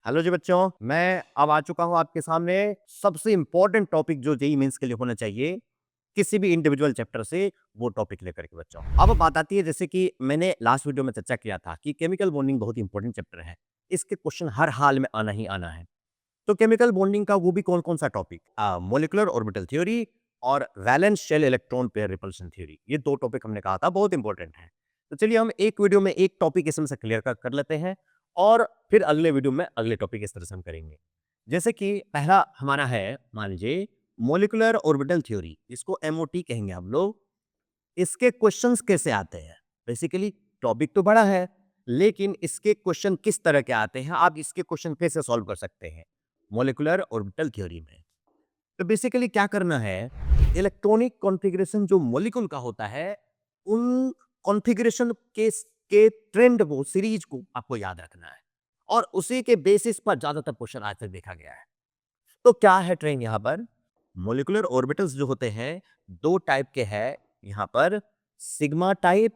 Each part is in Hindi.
हेलो जी बच्चों, मैं अब आ चुका हूँ आपके सामने सबसे इम्पोर्टेंट टॉपिक जो जेईई मेंस के लिए होना चाहिए, किसी भी इंडिविजुअल चैप्टर से वो टॉपिक लेकर के बच्चों। अब बात आती है जैसे कि मैंने लास्ट वीडियो में चर्चा किया था कि केमिकल बॉन्डिंग बहुत इंपॉर्टेंट चैप्टर है। इसके क्वेश्चन हर हाल में आना ही आना है। तो केमिकल बॉन्डिंग का वो भी कौन-कौन सा टॉपिक? मॉलिक्यूलर ऑर्बिटल थ्योरी और valence shell electron pair repulsion theory. ये 2 टॉपिक हमने कहा था बहुत इंपॉर्टेंट है। तो चलिए हम एक वीडियो में एक टॉपिक इसमें से क्लियर कट कर लेते हैं और फिर अगले वीडियो में अगले टॉपिक इस तरह से हम करेंगे। जैसे कि पहला हमारा है, मान लीजिए मॉलिक्यूलर ऑर्बिटल थ्योरी, इसको एमओटी कहेंगे हम लोग। इसके क्वेश्चंस कैसे आते हैं? बेसिकली टॉपिक तो बड़ा है, लेकिन इसके क्वेश्चन किस तरह के आते हैं, आप इसके क्वेश्चन कैसे सॉल्व कर सकते हैं मॉलिक्यूलर ऑर्बिटल थ्योरी में। तो बेसिकली क्या करना है, इलेक्ट्रॉनिक कॉन्फ़िगरेशन जो मॉलिक्यूल का होता है, उन कॉन्फ़िगरेशन के ट्रेंड को, सीरीज को आपको याद रखना है और उसी के बेसिस पर ज्यादातर क्वेश्चन आज तक देखा गया है। तो क्या है ट्रेंड यहाँ पर? मॉलिक्यूलर ऑर्बिटल्स जो होते हैं, 2 टाइप के हैं यहाँ पर, सिग्मा टाइप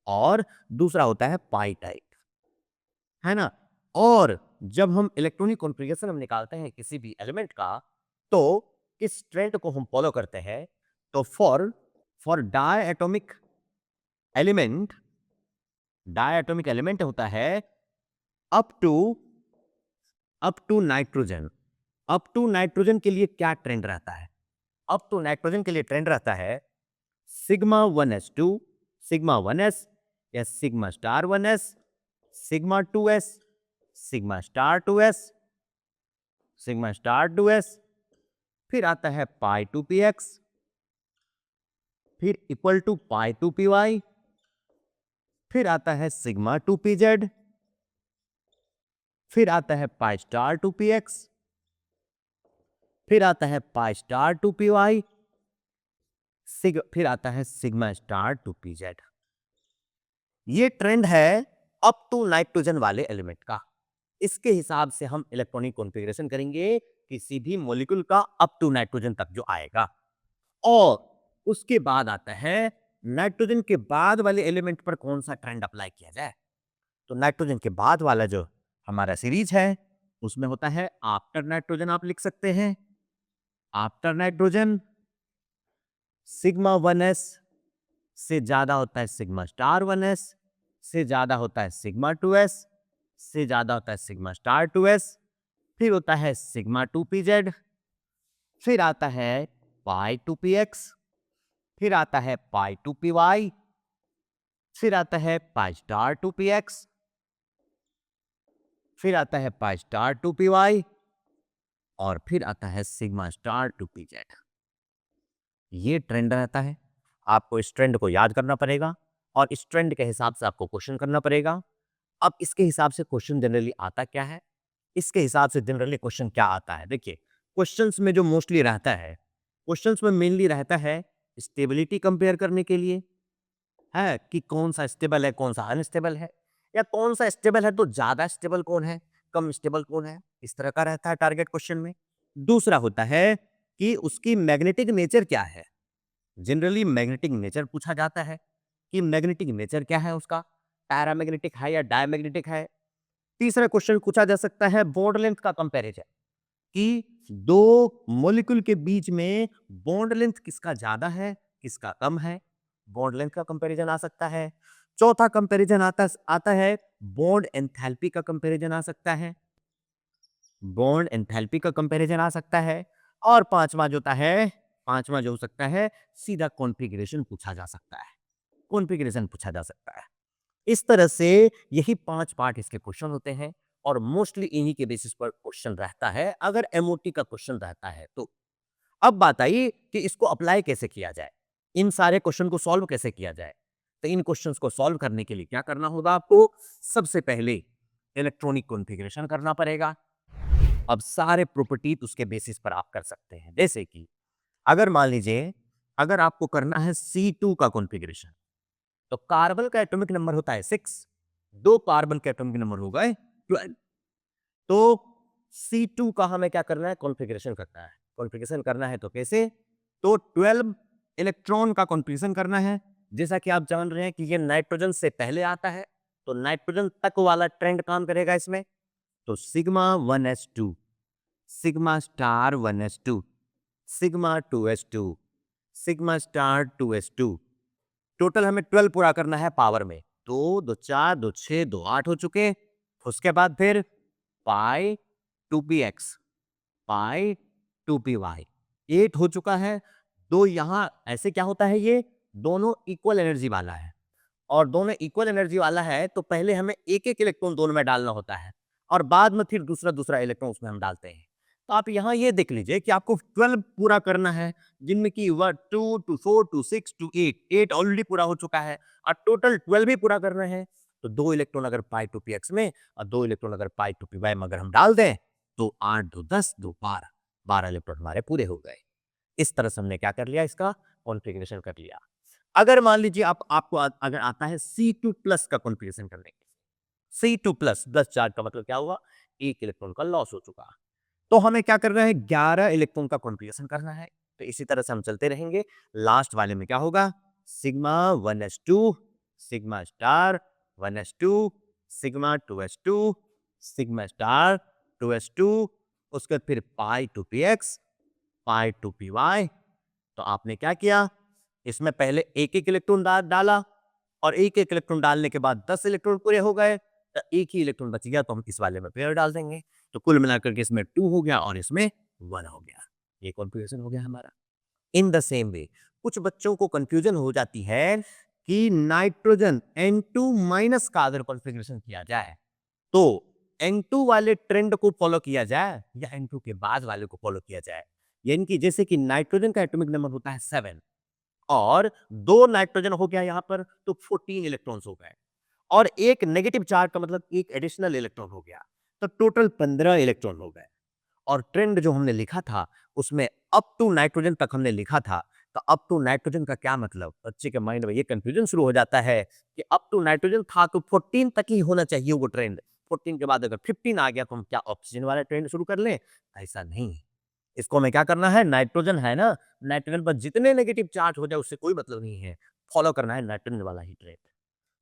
और दूसरा होता है पाई टाइप, है ना? और जब हम इलेक्ट्रॉनिक कॉन्फ़िगरेशन हम निकालते हैं किसी भी एलिमेंट का, तो इस ट्रेंड को हम फॉलो करते हैं। तो फॉर डायएटॉमिक एलिमेंट होता है up to nitrogen. Up to nitrogen के लिए क्या ट्रेंड रहता है? अप टू नाइट्रोजन के लिए ट्रेंड रहता है सिग्मा 1s2, सिग्मा 1s या sigma star 1s, sigma 2s, sigma star 2s, sigma star 2s, फिर आता है पाई 2px, फिर इक्वल टू पाई 2py, फिर आता है सिग्मा 2pz, फिर आता है पाई स्टार 2px, फिर आता है पाई स्टार 2py, फिर आता है सिग्मा स्टार 2pz। ये ट्रेंड है अप टू नाइट्रोजन वाले एलिमेंट का। इसके हिसाब से हम इलेक्ट्रॉनिक कॉन्फ़िगरेशन करेंगे किसी भी मॉलिक्यूल का अप टू नाइट्रोजन तक जो आएगा। और उसके बाद आता है नाइट्रोजन के बाद वाले एलिमेंट पर कौन सा ट्रेंड अप्लाई किया जाए। तो नाइट्रोजन के बाद वाला जो हमारा सीरीज है, उसमें होता है आफ्टर नाइट्रोजन, आप लिख सकते हैं आफ्टर नाइट्रोजन सिग्मा 1s से ज्यादा होता है सिग्मा स्टार 1s, से ज्यादा होता है सिग्मा 2s, से ज्यादा होता है सिग्मा स्टार 2s, फिर होता है सिग्मा 2pz, फिर आता है पाई 2px, फिर आता है पाई 2py, फिर आता है पाई स्टार 2px, फिर आता है पाई स्टार 2py और फिर आता है सिग्मा स्टार 2pz। ये ट्रेंड रहता है। आपको इस ट्रेंड को याद करना पड़ेगा और इस ट्रेंड के हिसाब से आपको क्वेश्चन करना पड़ेगा। अब इसके हिसाब से क्वेश्चन जनरली आता क्या है? इसके हिसाब से जनरली क्वेश्चन क्या आता है? देखिए, क्वेश्चंस में जो मोस्टली रहता है, क्वेश्चंस में मेनली रहता है स्टेबिलिटी कंपेयर करने के लिए, है कि कौन सा स्टेबल है, कौन सा अनस्टेबल है, या कौन सा स्टेबल है तो ज्यादा स्टेबल कौन है, कम स्टेबल कौन है, इस तरह का रहता है टारगेट क्वेश्चन में। दूसरा होता है कि उसकी मैग्नेटिक नेचर क्या है। जनरली मैग्नेटिक नेचर पूछा जाता है कि मैग्नेटिक नेचर क्या है उसका, पैरामैग्नेटिक है या डायमैग्नेटिक है। तीसरा क्वेश्चन पूछा जा सकता है बॉन्ड लेंथ का कंपैरिजन, कि दो मॉलिक्यूल के बीच में बॉन्ड लेंथ किसका ज्यादा है, किसका कम है, बॉन्ड लेंथ का कंपैरिजन आ सकता है। चौथा कंपैरिजन आता आता है बॉन्ड एंथैल्पी का कंपैरिजन आ सकता है, बॉन्ड एंथैल्पी का कंपैरिजन आ सकता है। और पांचवा जो हो सकता है, सीधा कॉन्फ़िगरेशन पूछा जा सकता है, कॉन्फ़िगरेशन पूछा जा सकता है। इस तरह से यही 5 पार्ट इसके क्वेश्चन होते हैं और मोस्टली इन्हीं के बेसिस पर क्वेश्चन रहता है अगर एमओटी का क्वेश्चन रहता है तो। अब बात आई कि इसको अप्लाई कैसे किया जाए, इन सारे क्वेश्चन को सॉल्व कैसे किया जाए। तो इन क्वेश्चंस को सॉल्व करने के लिए क्या करना होगा आपको? सबसे पहले इलेक्ट्रॉनिक कॉन्फ़िगरेशन करना पड़ेगा। अब सारे प्रॉपर्टी उसके बेसिस पर आप कर सकते हैं। जैसे कि अगर मान लीजिए, अगर आपको करना है C2 का कॉन्फ़िगरेशन, तो कार्बन का एटॉमिक नंबर होता है 6, 2 कार्बन के एटॉमिक नंबर हो गए 12। तो C2 का हमें क्या करना है? कॉन्फ़िगरेशन करना है। कॉन्फ़िगरेशन करना है तो कैसे? तो 12 इलेक्ट्रॉन का कॉन्फ़िगरेशन करना है। जैसा कि आप जान रहे हैं कि ये नाइट्रोजन से पहले आता है, तो नाइट्रोजन तक वाला ट्रेंड काम करेगा इसमें। तो sigma 1s2, sigma star 1s2, sigma 2s2, sigma star 2s2। Total हमें 12 पूरा करना है पावर में। 2 2 4 2 6 2 8 हो चुके। उसके बाद फिर पाई 2px, पाई 2py 8 हो चुका है। दो यहां ऐसे क्या होता है, ये दोनों इक्वल एनर्जी वाला है और दोनों इक्वल एनर्जी वाला है तो पहले हमें एक एक इलेक्ट्रॉन दोनों में डालना होता है और बाद में फिर दूसरा दूसरा इलेक्ट्रॉन उसमें हम डालते हैं। तो आप यहाँ ये देख लीजिए कि आपको 12 पूरा करना है, जिनमें कि 2 2 4 2 6 2 8 ऑलरेडी पूरा हो चुका है और टोटल 12 भी पूरा करना है। तो 2 इलेक्ट्रॉन अगर पाई 2px में और 2 इलेक्ट्रॉन अगर पाई 2py में अगर हम डाल दें तो 8 2 10 2 12, 12 इलेक्ट्रॉन हमारे पूरे हो गए। इस तरह से हमने क्या कर लिया, इसका कॉन्फ़िगरेशन कर लिया। अगर मान लीजिए आपको अगर आता है C2 प्लस का कॉन्फ़िगरेशन करने के, C2 प्लस प्लस चार्ज का मतलब क्या हुआ, एक इलेक्ट्रॉन का लॉस हो चुका। तो हमें क्या करना है, 11 इलेक्ट्रॉन का कॉन्फ़िगरेशन करना है। तो इसी तरह से हम चलते रहेंगे। लास्ट वाले में क्या होगा, sigma 1s2, sigma star 1s2, sigma 2s2, sigma star 2s2, उसके बाद फिर पाई 2px, पाई 2py। तो आपने क्या किया, इसमें पहले एक एक इलेक्ट्रॉन डाला और एक एक इलेक्ट्रॉन डालने के बाद 10 इलेक्ट्रॉन पूरे हो गए, तो एक ही इलेक्ट्रॉन बच गया तो हम इस वाले में पेयर डाल देंगे। तो कुल मिलाकर के इसमें 2 हो गया और इसमें 1 हो गया। ये कॉन्फ़िगरेशन हो गया हमारा। इन द सेम वे कुछ बच्चों को कंफ्यूजन हो जाती है कि नाइट्रोजन N2 माइनस का अगर कॉन्फ़िगरेशन किया जाए तो N2 वाले ट्रेंड को फॉलो किया जाए या N2 के बाद वाले को फॉलो किया जाए। यानी कि जैसे कि नाइट्रोजन का एटॉमिक नंबर होता है 7 और 2 नाइट्रोजन हो गया यहां पर तो 14 इलेक्ट्रॉन्स हो गए और एक नेगेटिव चार्ज का मतलब एक एडिशनल इलेक्ट्रॉन हो गया, तो टोटल 15 इलेक्ट्रॉन हो गए। और ट्रेंड जो हमने लिखा था उसमें अप टू नाइट्रोजन तक हमने लिखा था। तो अप टू नाइट्रोजन का क्या मतलब, बच्चे के माइंड में ये कंफ्यूजन शुरू हो जाता है कि अप टू नाइट्रोजन था तो 14 तक ही होना चाहिए वो ट्रेंड। 14 के बाद अगर 15 आ गया तो हम क्या ऑक्सीजन वाला ट्रेंड शुरू कर लें? ऐसा नहीं है। इसको हमें क्या करना है, नाइट्रोजन है ना, नाइट्रोजन पर जितने नेगेटिव चार्ज हो जाए उससे कोई मतलब नहीं है, फॉलो करना है नाइट्रोजन वाला ही ट्रेंड।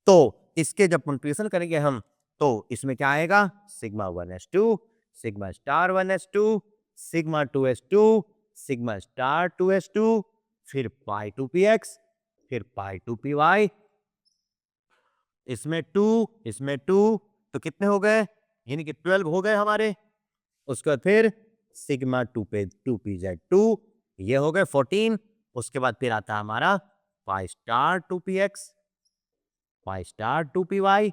तो इसके जब कंपैरिजन करेंगे हम तो इसमें क्या आएगा, sigma 1s2, sigma star 1s2, sigma 2s2, sigma star 2s2, फिर पाई 2px, फिर पाई 2py, इसमें 2, इसमें 2, तो कितने हो गए, यानी कि 12 हो गए हमारे। उसके बाद फिर सिग्मा 2pz2, ये हो गए 14। उसके बाद फिर आता है हमारा pi star 2px, pi star 2py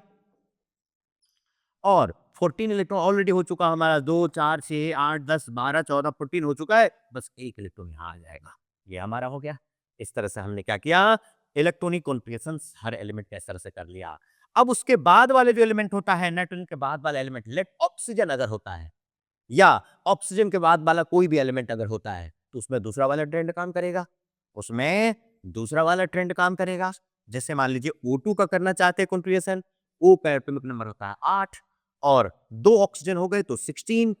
और 14 इलेक्ट्रॉन ऑलरेडी हो चुका हमारा, 2 4 6 8 10 12 14 14 हो चुका है, बस एक इलेक्ट्रॉन यहाँ आ जाएगा, ये हमारा हो गया। इस तरह से हमने क्या किया, इलेक्ट्रॉनिक कॉन्फ़िगरेशन हर एलिमेंट का इस तरह से कर लिया। अब उसके बाद वाले जो एलिमेंट होता है, नाइट्रोजन के बाद वाला एलिमेंट, लेट ऑक्सीजन अगर होता है या ऑक्सीजन के बाद वाला कोई भी एलिमेंट अगर होता है तो उसमें दूसरा वाला ट्रेंड काम करेगा, उसमें दूसरा वाला ट्रेंड काम करेगा। जैसे मान लीजिए O2 का करना चाहते हैं कॉन्फ़िगरेशन, O का एटॉमिक नंबर होता है 8 और 2 ऑक्सीजन हो गए तो 16,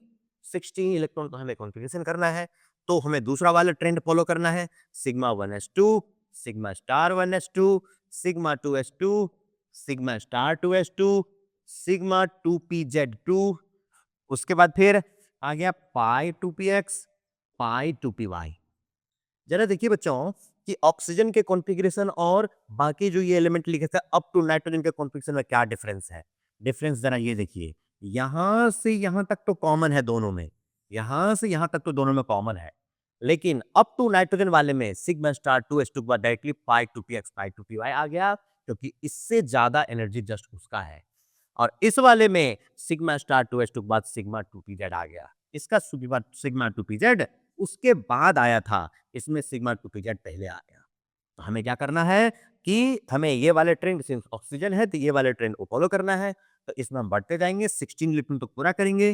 16 इलेक्ट्रॉन को हमें कॉन्फ़िगरेशन करना है। तो हमें दूसरा वाला ट्रेंड फॉलो करना है, sigma 1s2, sigma star 1s2, sigma 2s2, sigma star 2s2, sigma 2pz2, उसके बाद फिर आ गया पाई 2px, पाई 2py। जरा देखिए बच्चों कि ऑक्सीजन के कॉन्फ़िगरेशन और बाकी जो ये एलिमेंट लिखे थे अप टू नाइट्रोजन के कॉन्फ़िगरेशन में क्या डिफरेंस है। डिफरेंस जरा ये देखिए, यहां से यहां तक तो कॉमन है दोनों में, यहां से यहां तक तो दोनों में कॉमन है, लेकिन अप टू नाइट्रोजन वाले में सिग्मा स्टार 2s2 के बाद डायरेक्टली पाई 2px, पाई 2py आ गया क्योंकि इससे ज्यादा एनर्जी जस्ट उसका है। और इस वाले में सिग्मा स्टार 2s2 के बाद सिग्मा 2pz आ गया, इसका सिग्मा 2pz उसके बाद आया था, इसमें सिग्मा 2pz पहले आ गया। तो हमें क्या करना है कि हमें ये वाले ट्रेंड, सिंस ऑक्सीजन है तो ये वाले ट्रेंड को फॉलो करना है। तो इसमें हम बढ़ते जाएंगे, 16 इलेक्ट्रॉन तो पूरा करेंगे,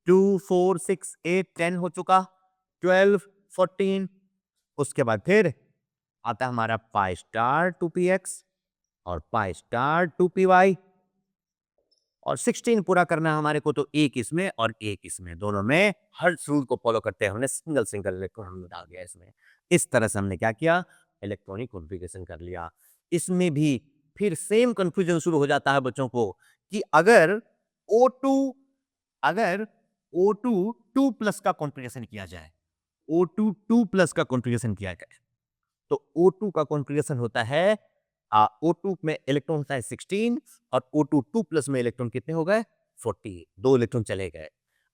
2 4 6 8 10 हो चुका, 12 14, उसके बाद फिर आता है हमारा पाई स्टार 2px और पाई स्टार 2py और 16 पूरा करना है हमारे को, तो एक इसमें और एक इसमें, दोनों में हर रूल को फॉलो करते हैं हमने सिंगल सिंगल इलेक्ट्रॉन हमने डाल दिया इसमें। इस तरह से हमने क्या किया, इलेक्ट्रॉनिक कॉन्फ़िगरेशन कर लिया। इसमें भी फिर सेम कंफ्यूजन शुरू हो जाता है बच्चों को कि अगर O2 अगर O2 2+ का कॉन्फ़िगरेशन किया जाए, O2 2+ का कॉन्फ़िगरेशन किया जाए, तो O2 का कॉन्फ़िगरेशन होता है O2 में इलेक्ट्रॉन होता है 16 और O2 2+ में इलेक्ट्रॉन कितने हो गए 40, 2 इलेक्ट्रॉन चले गए।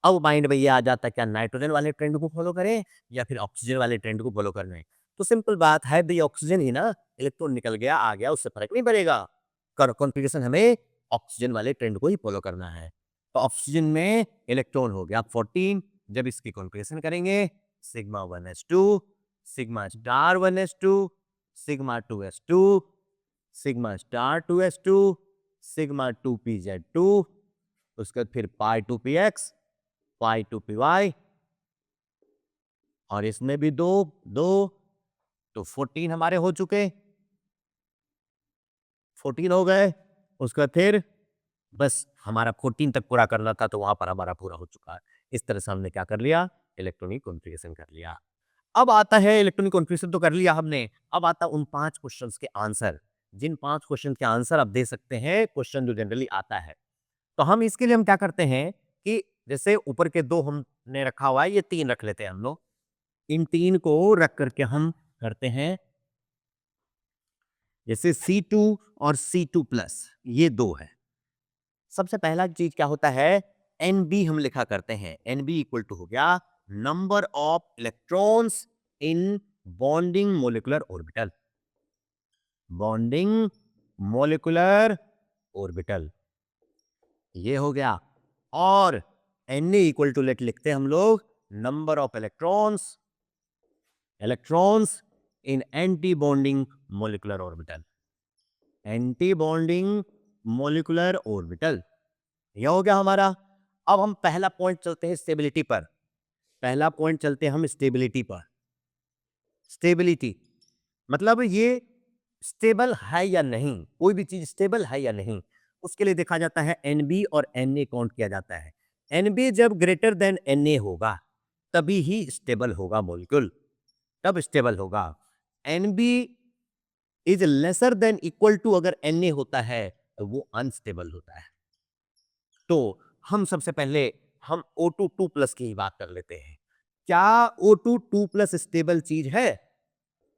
अब माइंड में ये आ जाता है क्या नाइट्रोजन वाले ट्रेंड को फॉलो करें या फिर ऑक्सीजन वाले ट्रेंड को फॉलो करना है? तो सिंपल बात है भाई, ऑक्सीजन ही ना, इलेक्ट्रॉन निकल गया आ गया, उससे फर्क नहीं पड़ेगा। कॉन्फ़िगरेशन हमें ऑक्सीजन वाले ट्रेंड को ही फॉलो करना है। तो ऑक्सीजन में इलेक्ट्रॉन हो गया 14, जब इसकी कॉन्फ़िगरेशन करेंगे sigma 1s2, sigma star 1s2, sigma 2s2, sigma star 2s2, sigma 2pz2, उसके बाद फिर पाई 2px, पाई 2py, और इसमें भी दो दो, तो 14 हमारे हो चुके, 14 हो गए। उसके बाद फिर बस हमारा 14 तक पूरा करना था, तो वहां पर हमारा पूरा हो चुका है। इस तरह से हमने क्या कर लिया, इलेक्ट्रॉनिक कॉन्फ़िगरेशन कर लिया। अब आता है इलेक्ट्रॉनिक कॉन्फ़िगरेशन तो कर लिया हमने, अब आता है उन 5 क्वेश्चंस के आंसर, जिन 5 क्वेश्चन के आंसर आप दे सकते हैं, क्वेश्चन जो जनरली आता है। तो हम इसके लिए हम क्या करते हैं कि जैसे ऊपर के 2 हमने रखा हुआ है, ये 3 रख लेते हैं हम लोग। इन 3 को रख करके हम करते हैं, जैसे C2 और C2+ ये 2 है। सबसे पहला चीज क्या होता है, Nb हम लिखा करते हैं। Nb इक्वल टू हो गया number of electrons in bonding molecular orbital, bonding molecular orbital, ये हो गया। और Na इक्वल टू लेट लिखते हैं हम लोग number of electrons, electrons in anti bonding molecular orbital, anti bonding molecular orbital, यह हो गया हमारा। अब हम पहला पॉइंट चलते हैं स्टेबिलिटी पर, पहला पॉइंट चलते हैं हम स्टेबिलिटी पर। स्टेबिलिटी मतलब ये स्टेबल है या नहीं, कोई भी चीज स्टेबल है या नहीं, उसके लिए देखा जाता है Nb और Na काउंट किया जाता है। Nb जब ग्रेटर देन Na होगा तभी ही स्टेबल होगा मॉलिक्यूल, तब स्टेबल होगा। Nb is lesser than equal to अगर Na होता है तो वो अनस्टेबल होता है। तो हम सबसे पहले हम O2 2+ की ही बात कर लेते हैं। क्या O2 2+ स्टेबल चीज है?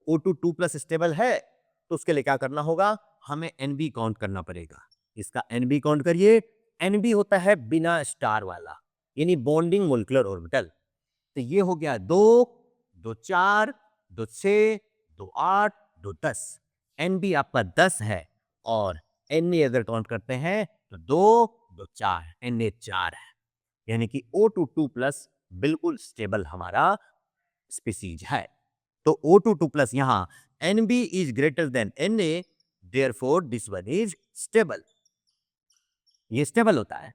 O2 2+ स्टेबल है, तो उसके लिए क्या करना होगा, हमें Nb काउंट करना पड़ेगा। इसका Nb काउंट करिए। Nb होता है बिना स्टार वाला, यानी बॉन्डिंग मोलिकुलर ऑर्बिटल। तो ये हो गया 2, 2 4, 2 6, 2 8, 2 10। Nb आपका 10 है और Na अगर काउंट करते हैं तो 2, 2 4, Na 4 है, यानी कि O2 2+ बिल्कुल स्टेबल हमारा स्पीसीज है। तो O2 2+ यहां Nb is greater than Na, therefore this one is stable, ये स्टेबल होता है।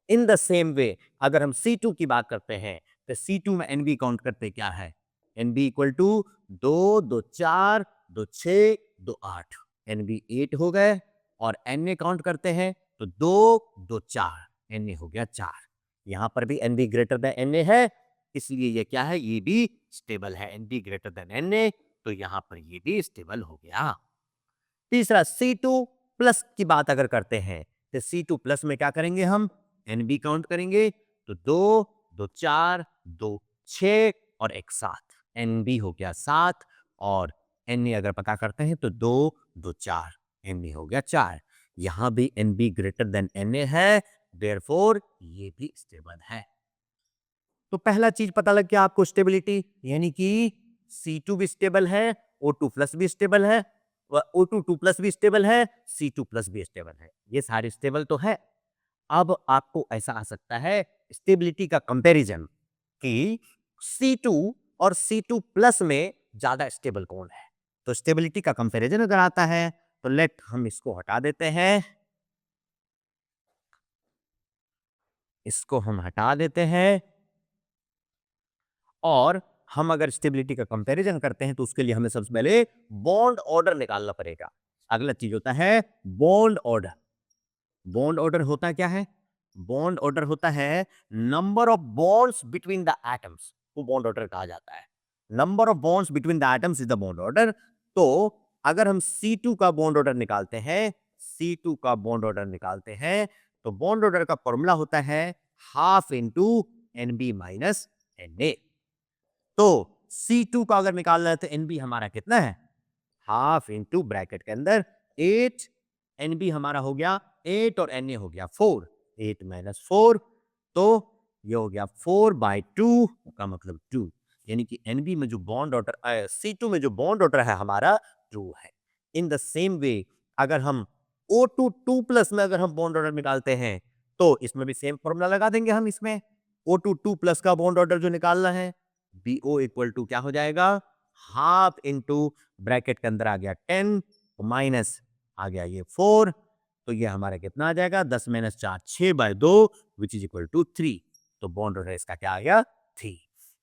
इन द सेम वे अगर हम C2 की बात करते हैं तो C2 में Nb काउंट करते क्या है, Nb इक्वल टू 2, 2 4, 2 6, 2 8, Nb 8 हो गए। और Na काउंट करते हैं तो 2, 2 4, Na हो गया 4। यहां पर भी Nb ग्रेटर देन Na है, इसलिए ये क्या है, ये भी स्टेबल है। Nb ग्रेटर देन Na, तो यहां पर ये भी स्टेबल हो गया। तीसरा C2+ की बात अगर करते हैं तो C2+ में क्या करेंगे, हम Nb काउंट करेंगे तो 2, 2 4, 2 6 और एक 7, Nb हो गया 7। और Na अगर पता करते हैं तो 2, 2 4, Na हो गया 4। यहां भी Nb ग्रेटर देन Na है, देयरफॉर ये भी स्टेबल है। तो पहला चीज पता लग गया आपको, स्टेबिलिटी, यानी कि C2 भी स्टेबल है, O2+ भी स्टेबल है, O2 2+ भी स्टेबल है, C2+ भी स्टेबल है, ये सारे स्टेबल तो है। अब आपको ऐसा आ सकता है स्टेबिलिटी का कंपैरिजन कि C2 और C2+ में ज्यादा स्टेबल कौन है। तो स्टेबिलिटी का कंपैरिजन अगर आता है तो लेट हम इसको हटा देते हैं, इसको हम हटा देते हैं। और हम अगर स्टेबिलिटी का कंपैरिजन करते हैं तो उसके लिए हमें सबसे पहले बॉन्ड ऑर्डर निकालना पड़ेगा। अगला चीज होता है बॉन्ड ऑर्डर। बॉन्ड ऑर्डर होता क्या है, बॉन्ड ऑर्डर होता है number of bonds between the atoms को बॉन्ड ऑर्डर कहा जाता है। Number of bonds between the atoms is the bond order. तो अगर हम C2 का बॉन्ड ऑर्डर निकालते हैं, C2 का बॉन्ड ऑर्डर निकालते हैं तो बॉन्ड ऑर्डर का फॉर्मूला होता है half into NB minus Na। तो C2 का अगर निकालना है तो NB हमारा कितना है, हाफ इंटू ब्रैकेट के अंदर 8, NB हमारा हो गया 8 और Na हो गया 4, 8 माइनस 4, तो ये हो गया 4/2 का मतलब 2, यानी कि NB में जो बॉन्ड ऑर्डर C2 में जो बॉन्ड ऑर्डर है हमारा 2 है। इन द सेम वे अगर हम O2 2 प्लस में अगर हम बॉन्ड ऑर्डर निकालते हैं तो इसमें भी सेम फॉर्मूला लगा देंगे हम। इसमें O2 2 प्लस का बॉन्ड ऑर्डर जो निकालना है, BO इक्वल टू क्या हो जाएगा, हाफ इंटू ब्रैकेट के अंदर आ गया 10 माइनस आ गया ये 4, तो ये हमारा कितना आ जाएगा 10 minus 4 6/2 which is equal to 3। तो बॉन्ड ऑर्डर इसका क्या आ गया 3।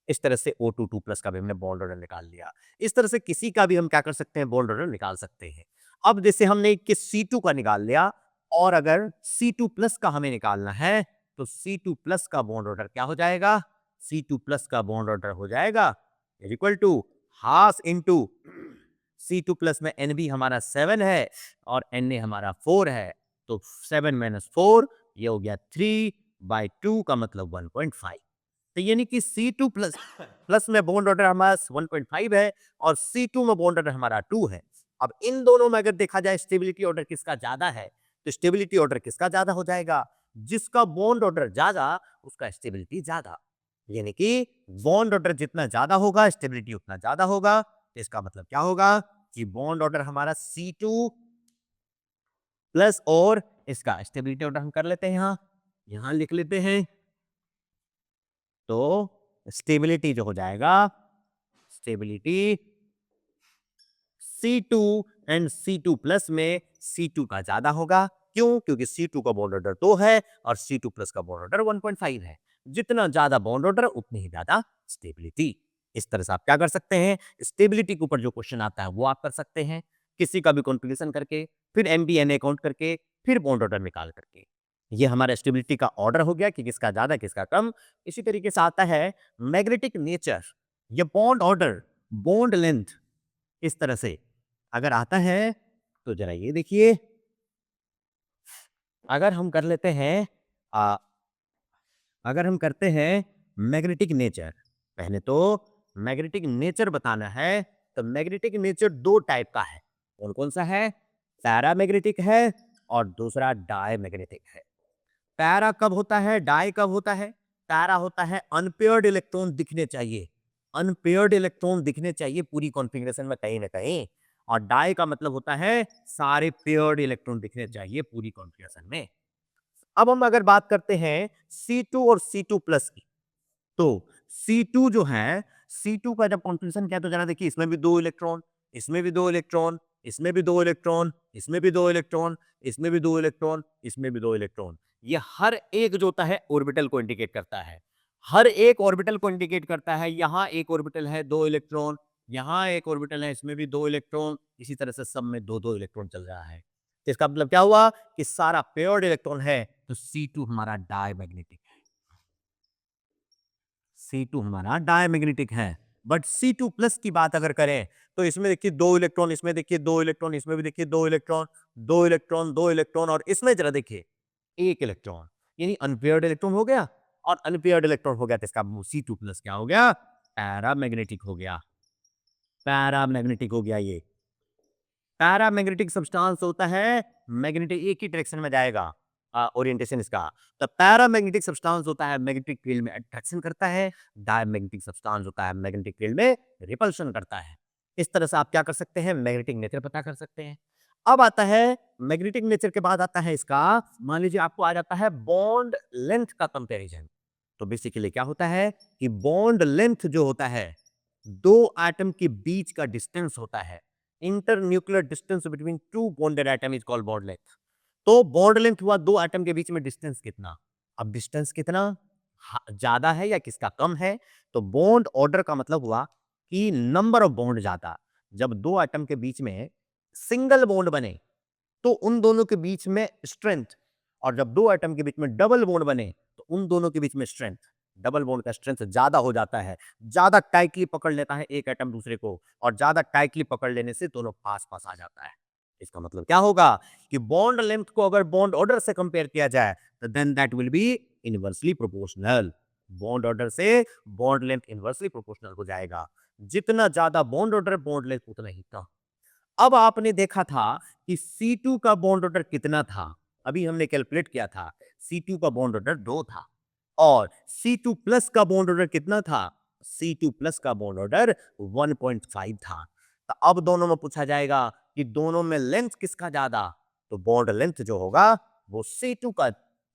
इस तरह से O2 2 प्लस का भी हमने बॉन्ड ऑर्डर निकाल लिया। इस तरह से किसी का भी हम क्या कर सकते हैं, बॉन्ड ऑर्डर निकाल सकते हैं। अब जैसे हमने कि C2 का निकाल लिया और अगर C2 प्लस का हमें निकालना है तो C2 प्लस का बॉन्ड ऑर्डर क्या हो जाएगा, C2 प्लस का बॉन्ड ऑर्डर हो जाएगा equal to half into C2 plus में NB हमारा 7 है और Na हमारा 4 है, तो 7 माइनस 4 ये हो गया 3/2 का मतलब 1.5। तो यानी कि C2 प्लस प्लस में बॉन्ड ऑर्डर हमारा 1.5 है और C2 में बॉन्ड ऑर्डर हमारा 2 है। अब इन दोनों में अगर देखा जाए स्टेबिलिटी ऑर्डर किसका ज्यादा है, तो स्टेबिलिटी ऑर्डर किसका ज्यादा हो जाएगा, जिसका बॉन्ड ऑर्डर ज्यादा उसका स्टेबिलिटी ज्यादा। यानी कि बॉन्ड ऑर्डर जितना ज्यादा होगा स्टेबिलिटी उतना ज्यादा होगा। तो इसका मतलब क्या होगा कि बॉन्ड ऑर्डर हमारा C2 प्लस और इसका स्टेबिलिटी ऑर्डर हम कर लेते हैं, यहां लिख लेते हैं। तो स्टेबिलिटी जो हो जाएगा, stability C2 and C2 plus में C2 का ज्यादा होगा। क्यों? क्योंकि C2 का बॉन्ड ऑर्डर 2 है और C2 प्लस का बॉन्ड ऑर्डर 1.5 है। जितना ज्यादा बॉन्ड ऑर्डर उतनी ही ज्यादा स्टेबिलिटी। इस तरह से आप क्या कर सकते हैं, स्टेबिलिटी के ऊपर जो क्वेश्चन आता है वो आप कर सकते हैं, किसी का भी कॉन्फ़िगरेशन करके, फिर MBNA काउंट करके, फिर बॉन्ड ऑर्डर निकाल करके। ये हमारा स्टेबिलिटी का ऑर्डर हो गया कि किसका ज्यादा किसका कम। इसी तरीके से आता है मैग्नेटिक नेचर, ये बॉन्ड ऑर्डर, बॉन्ड लेंथ। इस तरह से अगर आता है तो जरा ये देखिए, अगर हम कर लेते हैं अगर हम करते हैं मैग्नेटिक नेचर, पहले तो मैग्नेटिक नेचर बताना है। तो मैग्नेटिक नेचर दो टाइप का है। कौन कौन सा है, पैरामैग्नेटिक है और दूसरा डायमैग्नेटिक है। पैरा कब होता है, डाई कब होता है। पैरा होता है अनपेयर्ड इलेक्ट्रॉन दिखने चाहिए, अनपेयर्ड इलेक्ट्रॉन दिखने चाहिए पूरी कॉन्फ़िगरेशन में कहीं ना कहीं। और डाई का मतलब होता है सारे पेयर्ड इलेक्ट्रॉन दिखने चाहिए पूरी कॉन्फ़िगरेशन में। अब हम अगर बात करते हैं C2 और C2 प्लस की, तो C2 जो है, C2 का जब कॉन्फ़िगरेशन क्या है तो जरा देखिए, इसमें भी 2 इलेक्ट्रॉन, इसमें भी 2 इलेक्ट्रॉन, इसमें भी 2 इलेक्ट्रॉन, इसमें भी 2 इलेक्ट्रॉन, इसमें भी 2 इलेक्ट्रॉन, इसमें भी 2 इलेक्ट्रॉन। ये हर एक जो होता है ऑर्बिटल को इंडिकेट करता है, हर एक ऑर्बिटल को इंडिकेट करता है। यहां एक ऑर्बिटल है 2 इलेक्ट्रॉन, यहां एक ऑर्बिटल है इसमें भी 2 इलेक्ट्रॉन, इसी तरह से सब में 2-2 इलेक्ट्रॉन चल रहा है। तो इसका मतलब क्या हुआ कि सारा पेयर्ड इलेक्ट्रॉन है, तो C2 हमारा डायमैग्नेटिक है, C2 हमारा डायमैग्नेटिक है। बट C2 प्लस की बात अगर करें तो इसमें देखिए 2 इलेक्ट्रॉन, इसमें देखिए 2 इलेक्ट्रॉन, इसमें भी देखिए 2 इलेक्ट्रॉन, 2 इलेक्ट्रॉन, 2 इलेक्ट्रॉन, और इसमें जरा देखिए 1 इलेक्ट्रॉन, यानी अनपेयर्ड इलेक्ट्रॉन हो गया। और अनपेयर्ड इलेक्ट्रॉन हो गया तो इसका C2 प्लस क्या हो गया, पैरामैग्नेटिक हो गया, पैरामैग्नेटिक हो गया। ये पैरामैग्नेटिक सब्सटेंस होता है, मैग्नेटिक एक ही डायरेक्शन में जाएगा ओरिएंटेशन इसका। तो पैरामैग्नेटिक सब्सटेंस होता है मैग्नेटिक फील्ड में अट्रैक्शन करता है, डायमैग्नेटिक सब्सटेंस होता है मैग्नेटिक फील्ड में रिपल्शन करता है। इस तरह से आप क्या कर सकते हैं, मैग्नेटिक नेचर पता कर सकते हैं। अब आता है मैग्नेटिक नेचर के बाद आता है इसका, मान लीजिए आपको आ जाता है बॉन्ड लेंथ का कंपैरिजन। तो बेसिकली क्या होता है कि बॉन्ड लेंथ जो होता है, दो एटम के बीच का डिस्टेंस होता है, internuclear distance between two bonded atom is called bond length. तो बॉन्ड लेंथ हुआ दो एटम के बीच में डिस्टेंस कितना। अब डिस्टेंस कितना ज्यादा है या किसका कम है, तो बॉन्ड ऑर्डर का मतलब हुआ कि नंबर ऑफ बॉन्ड ज्यादा। जब दो एटम के बीच में सिंगल बॉन्ड बने तो उन दोनों के बीच में स्ट्रेंथ, और जब दो एटम के बीच में डबल बॉन्ड बने तो उन दोनों के बीच में स्ट्रेंथ, डबल बॉन्ड का स्ट्रेंथ ज्यादा हो जाता है। ज्यादा टाइटली पकड़ लेता है एक एटम दूसरे को, और ज्यादा टाइटली पकड़ लेने से दोनों पास पास आ जाता है। इसका मतलब क्या होगा कि बॉन्ड लेंथ को अगर बॉन्ड ऑर्डर से कंपेयर किया जाए तो then that will be inversely proportional. Bond order से बॉन्ड लेंथ इनवर्सली प्रोपोर्शनल हो जाएगा। जितना ज्यादा बॉन्ड ऑर्डर, बॉन्ड लेंथ उतना ही कम। अब आपने देखा था कि C2 का बॉन्ड ऑर्डर कितना था, अभी हमने कैलकुलेट किया था। C2 का बॉन्ड ऑर्डर 2 था और C2 प्लस का बॉन्ड ऑर्डर कितना था? C2 प्लस का बॉन्ड ऑर्डर 1.5 था। तो अब दोनों में पूछा जाएगा कि दोनों में लेंथ किसका ज्यादा, तो बॉन्ड लेंथ जो होगा वो C2 का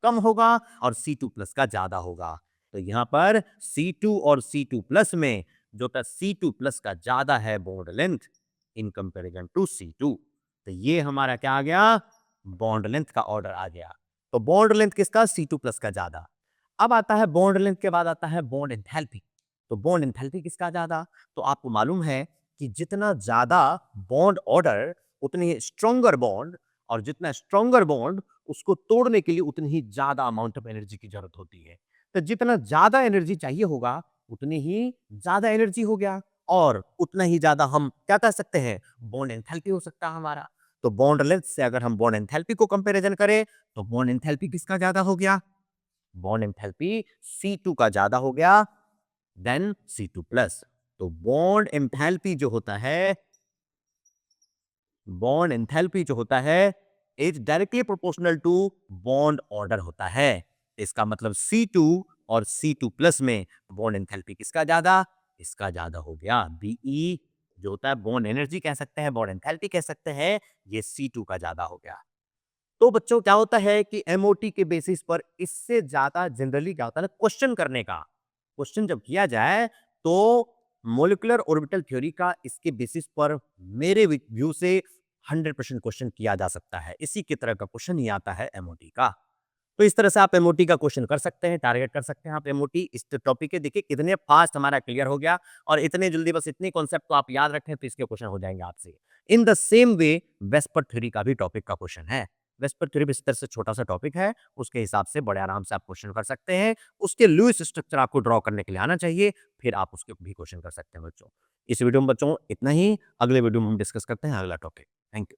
कम होगा और C2 प्लस का ज्यादा होगा। तो यहां पर C2 और C2 प्लस में जो था C2 प्लस का ज्यादा है bond length in comparison to C2। तो ये हमारा क्या आ गया, बॉन्ड लेंथ का ऑर्डर आ गया। तो बॉन्ड लेंथ किसका, C2 प्लस का ज्यादा। अब आता है बॉन्ड लेंथ के बाद आता है बॉन्ड एंथैल्पी। तो बॉन्ड एंथैल्पी किसका ज्यादा, तो आपको मालूम है कि जितना ज्यादा बॉन्ड ऑर्डर उतनी स्ट्रॉन्गर बॉन्ड, और जितना स्ट्रॉन्गर बॉन्ड उसको तोड़ने के लिए उतनी ही ज्यादा अमाउंट ऑफ एनर्जी की जरूरत होती है। तो जितना ज्यादा एनर्जी चाहिए होगा उतनी ही ज्यादा एनर्जी हो गया, और उतना ही ज्यादा हम क्या कह सकते हैं, बॉन्ड एंथैल्पी हो सकता है हमारा। तो बॉन्ड लेंथ से अगर हम बॉन्ड एंथैल्पी को कंपैरिजन करें तो बॉन्ड एंथैल्पी किसका ज्यादा हो गया, बॉन्ड एंथैल्पी C2 का ज्यादा हो गया देन C2 प्लस। तो बॉन्ड एंथैल्पी जो होता है, बॉन्ड एंथैल्पी जो होता है is directly proportional to bond order होता है। इसका मतलब C2 और C2 प्लस में बॉन्ड एंथैल्पी किसका ज्यादा, इसका ज्यादा हो गया। Be जो होता है बॉन्ड एनर्जी कह सकते हैं, बॉन्ड एंथैल्पी कह सकते हैं, ये C2 का ज्यादा हो गया। तो बच्चों क्या होता है कि एमओटी के बेसिस पर इससे ज्यादा जनरली क्या होता है ना, क्वेश्चन करने का, क्वेश्चन जब किया जाए तो मोलिकुलर ऑर्बिटल थ्योरी का इसके बेसिस पर मेरे व्यू से 100% क्वेश्चन किया जा सकता है। इसी की तरह का क्वेश्चन ही आता है एमओटी का। तो इस तरह से आप एमओटी का क्वेश्चन कर सकते हैं, टारगेट कर सकते हैं आप एमओटी। इस टॉपिक के देखिए कितने फास्ट हमारा क्लियर हो गया, और इतने जल्दी बस इतने कॉन्सेप्ट को आप याद रखें तो इसके क्वेश्चन हो जाएंगे आपसे। In the same way VSEPR theory का भी टॉपिक का क्वेश्चन है। वेस्पर थ्योरी भी इस तरह से छोटा सा टॉपिक है, उसके हिसाब से बड़े आराम से आप क्वेश्चन कर सकते हैं। उसके लुईस स्ट्रक्चर आपको ड्रॉ करने के लिए आना चाहिए, फिर आप उसके भी क्वेश्चन कर सकते हैं बच्चों। इस वीडियो में बच्चों इतना ही, अगले वीडियो में हम डिस्कस करते हैं अगला टॉपिक। Thank you.